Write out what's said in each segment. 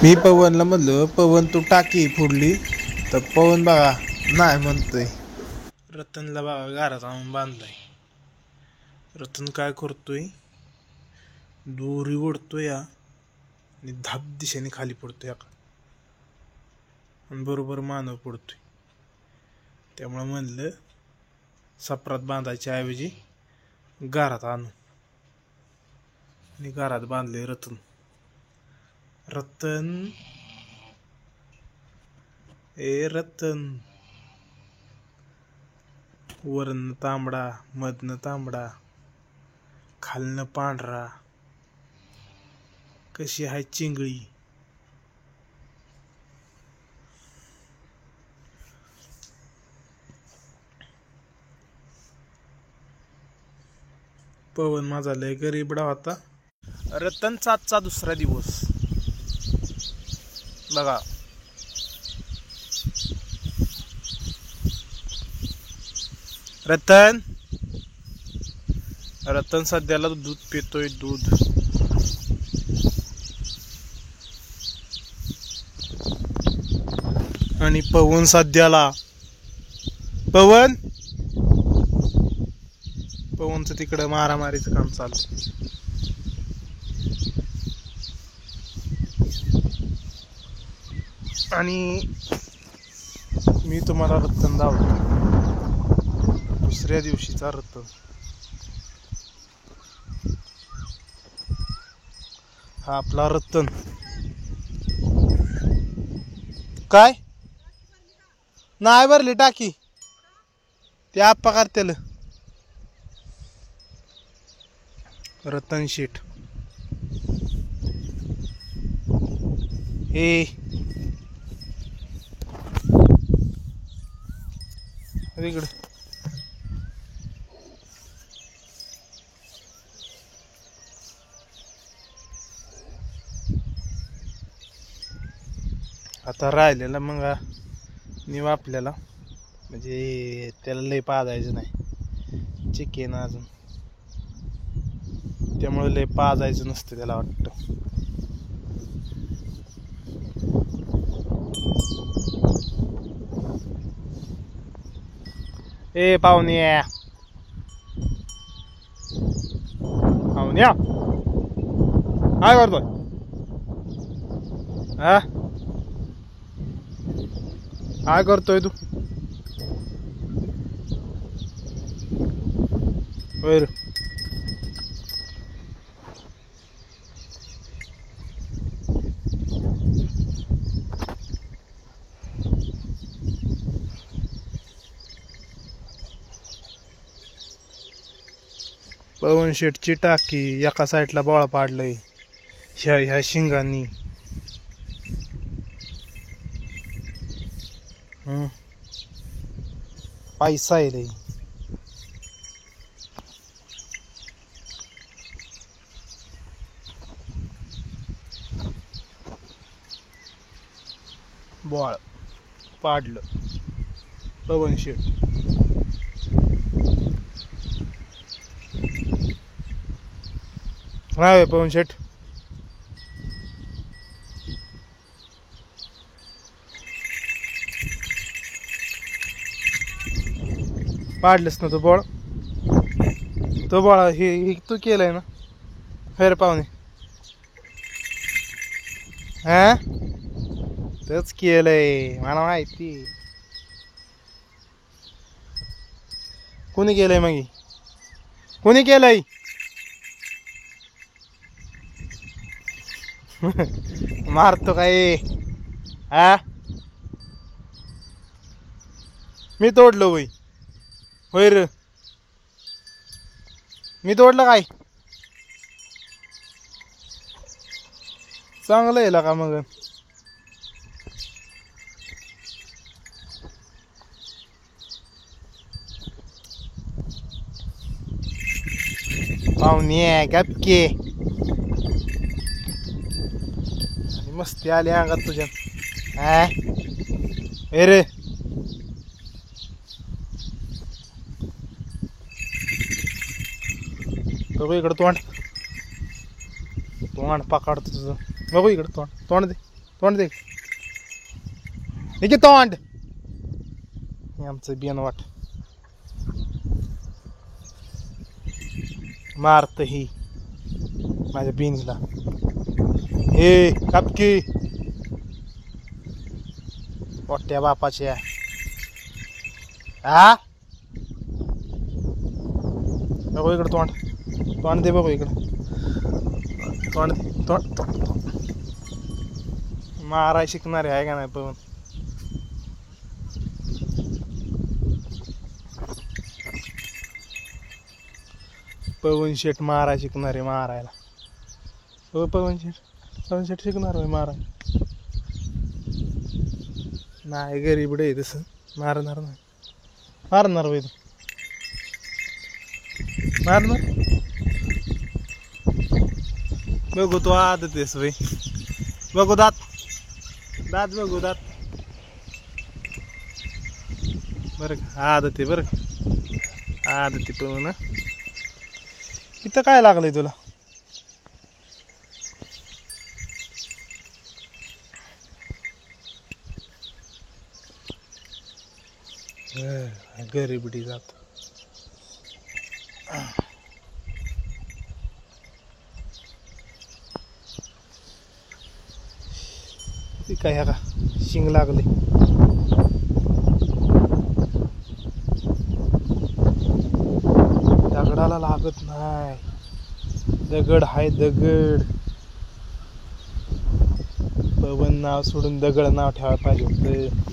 मी पवनला म्हणलं, पवन तू टाकी फोडली, तर पवन बघा नाही म्हणतोय. रतनला बघा घरात आणून बांधलाय. रतन काय करतोय, दोरी ओढतोय आणि धाप दिशेने खाली पडतोय आणि बरोबर मानव पडतोय. त्यामुळे म्हणलं सपरात बांधायच्या ऐवजी घरात आणू आणि घरात बांधले रतन. रतन ए रतन, वरनं तांबडा मधनं तांबडा खालनं पांढरा, कशी आहे चिंगळी. पवन माझा लय गरीबडा होता. रतनचा आजचा दुसरा दिवस बघा. रतन सध्याला दूध पितोय, दूध. आणि पवन सध्याला पवनचं तिकडं मारामारीचं काम चालू. आणि मी तुम्हाला रतन दावतो, दुसऱ्या दिवशीचा रतन. हा आपला रतन. काय नाही भरली टाकी, ते आप्पा करतेल. रतन शेठ हे इकडे. आता राहिलेला मग निव आपल्याला, म्हणजे त्याला लय पाजायचं नाही, चिकेन अजून, त्यामुळे लय पाजायचं नसतं त्याला वाटतं. ए पाहुण्या काय करतोय? हा काय करतोय तू? होय रे. पवन शेटची टाकी एका साईडला बोळा पाडलंय ह्या शिंगांनी. पैसा आहे रे. बोळ पाडलं पवन शेट. काय पवन शेट? पाडलंस ना तो बोळ? तो बोळा हे तू केलंय ना? खैर पाहुणे हा तेच केलंय मला माहिती. कोणी केलंय मग? कोणी केलंय? मारतो काय? हा मी तोडलो होय? होय र मी तोडलं काय? चांगलं आहे का मग? पाहुणे गपके मस्ती आली अंगात तुझ्या. हा रे बघू इकडं तोंड पकडतो तुझं. बघू इकडं तोंड दे. तोंड दे की तोंड. हे आमचं बियाणं वाट मारत ही माझ्या बीन्सला. हे कापकी मोठ्या बापाच्या. हा बघू इकडं तोंड. तोंड दे बघू इकडं. तोंड तोंड माराय शिकणारे आहे का नाही पवन. पवन शेट माराय शिकणारे मारायला. हो पवन शेट शिकणार होय माराय. नाही गरीब आहे तसं मारणार नाही. मारणार होय मारणार. बघू तो आदत आहेस भाई. बघू दात दात बघू दात. बरं का आदत आहे. बरं का आदत आहे पवन. इथं काय लागलंय तुला. गरीबडी जात. ती काय का शिंग लागले. दगडाला लागत नाही. दगड हाय दगड. पवन नाव सोडून दगड नाव ठेवायला पाहिजे होतं.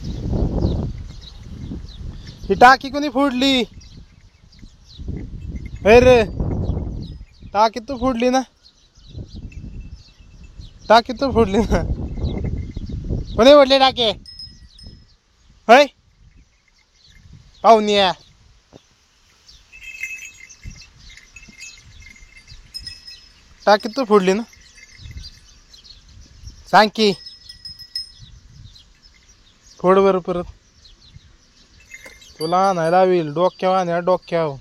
ही टाकी कोणी फोडली. रे टाकी तू फोडली ना. टाकी तू फोडली ना. कोणी फोडली टाके. होय पाहुण्या. टाकी तू फोडली ना. सांग की फोड बरं परत. तुला नाही लावील डोक्यावर आणि डोक्यावर.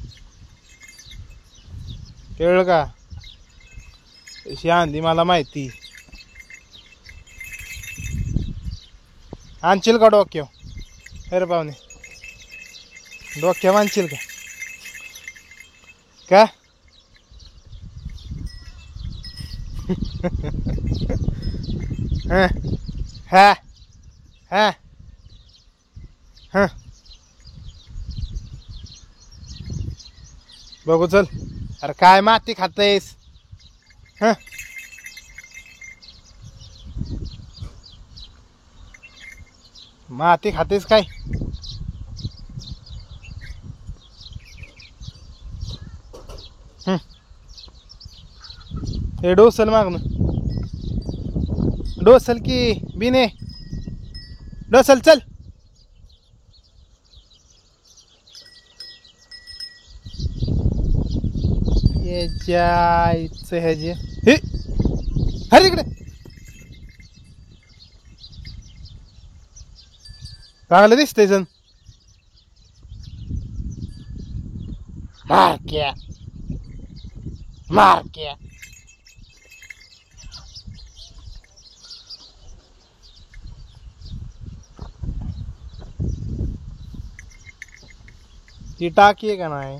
कळलं का. अशी आणली मला माहिती. आणशील का डोक्यावर. अरे पाहुणे डोक्यावर आणशील का. हा हा हा बघू चल. अरे काय माती खातेस. हा माती खातेस काय. हे डोसल मागणं. डोसल की बिने. डोसल चल. यायचं ह्याचे हे हर इकडे. चांगलं दिसतंय जण. मारक्या मारक्या. ती टाकी आहे का नाही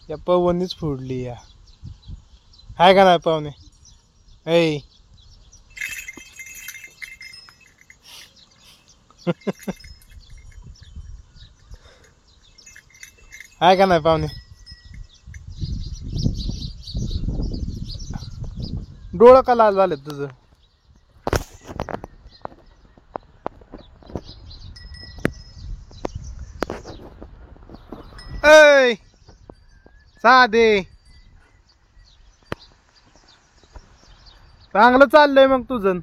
या पवनीच फोडली या. हाय का नाही पाहुणे. ऐ हाय का नाही पाहुणे. डोळं का लाल झाले तुझं. ऐ साधे चांगलं चाललंय मग तुझं.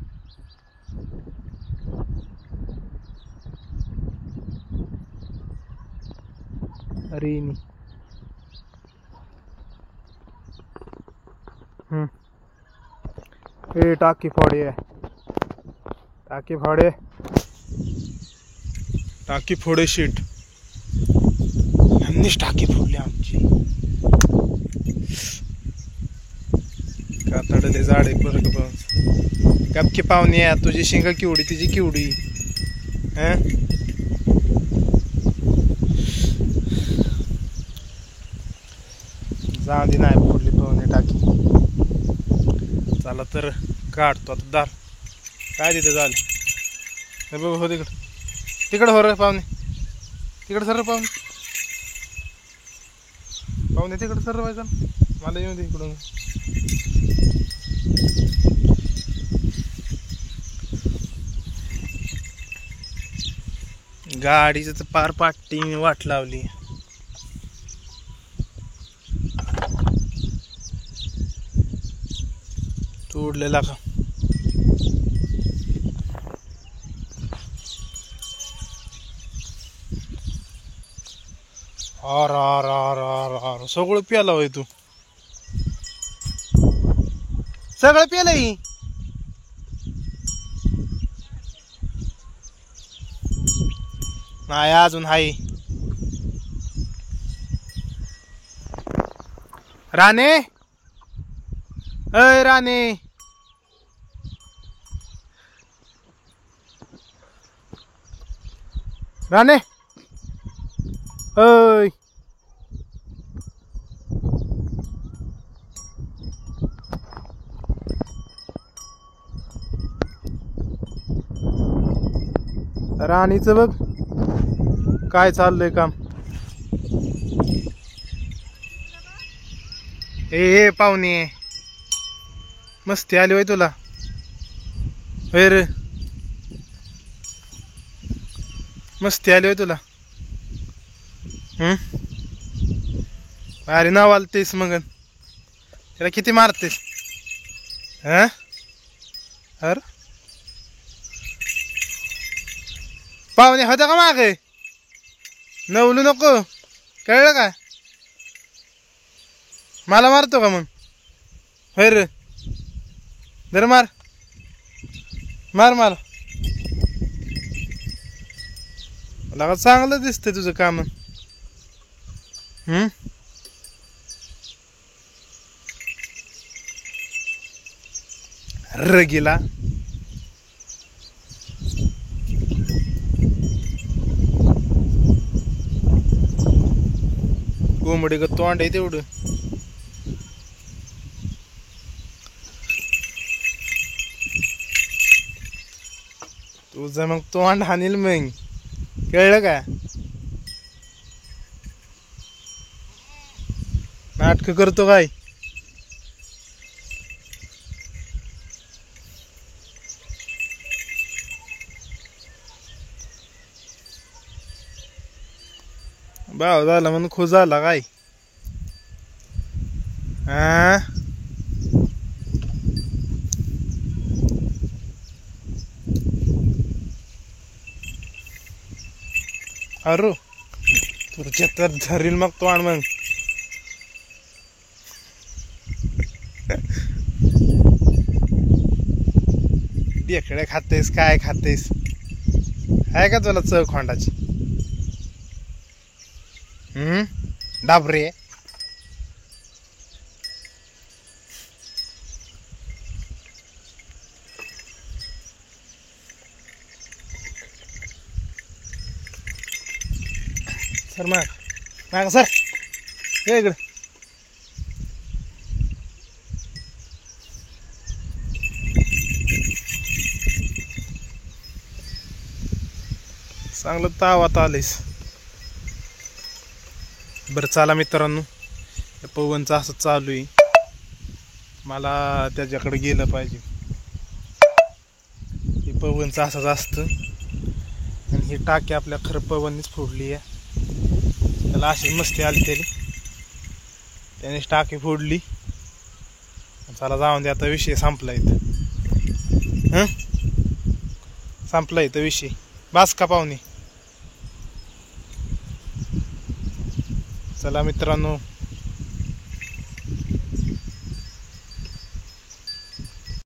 अरे ए टाकी फोडे. टाकी फोडे. टाकी फोडे शीट. यांनीच टाकी फोडली आमची. कातडले झाडे बरं पाहून गपकी पाहुणे या तुझी शिंग किवडी तिची किवडी जांदी नाही फोडली पाहुणे टाकी चला तर काढतो आता दार काय तिथे झालं बघ हो तिकडं हो रे पाहुणे तिकडं सर पाहुणे पाहुणे तिकडं सर व्हायचं मला येऊ दे इकडून गाडीचं तर पार पाट्टी वाट लावली तोडलेला का सगळं प्याला होय तू सगळं प्यालंय नाही अजून हाय राणे अय राणे राणे अय राणीचं बघ काय चाललंय काम ए पाहुणे मस्ती आली होय तुला होय रे मस्ती आली होय तुला अरे नाव आलतेस मग त्याला किती मारतेस अरे पाहुणे होता का मागे नवलू नको कळलं का मला मारतो का मग होय रे जर मार मार मार मला चांगलं दिसतंय तुझं काम रगीला कोंबडी ग तोंड आहे तेवढं तुझं मग तोंड हानील मग कळलं का नाटक करतो काय भाव झाला म्हणून खुश झाला काय अरे तुझ्या तर धरील मग तो आण मग ढेकड्या खातेस काय खातेस आहे का तुला चव खोंडाची डाबरे सर माग सर ये इकडे चांगलं तावात आलीस बरं चला मित्रांनो पवनचं असं चालू आहे मला त्याच्याकडे गेलं पाहिजे हे पवनचं असंच असतं आणि ही टाकी आपल्या खरं पवननीच फोडली आहे त्याला अशी मस्ती आली त्यानेच टाकी फोडली चला जाऊन दे आता विषय संपला इथं संपला इथं विषय बास का पाहुणे चला मित्रांनो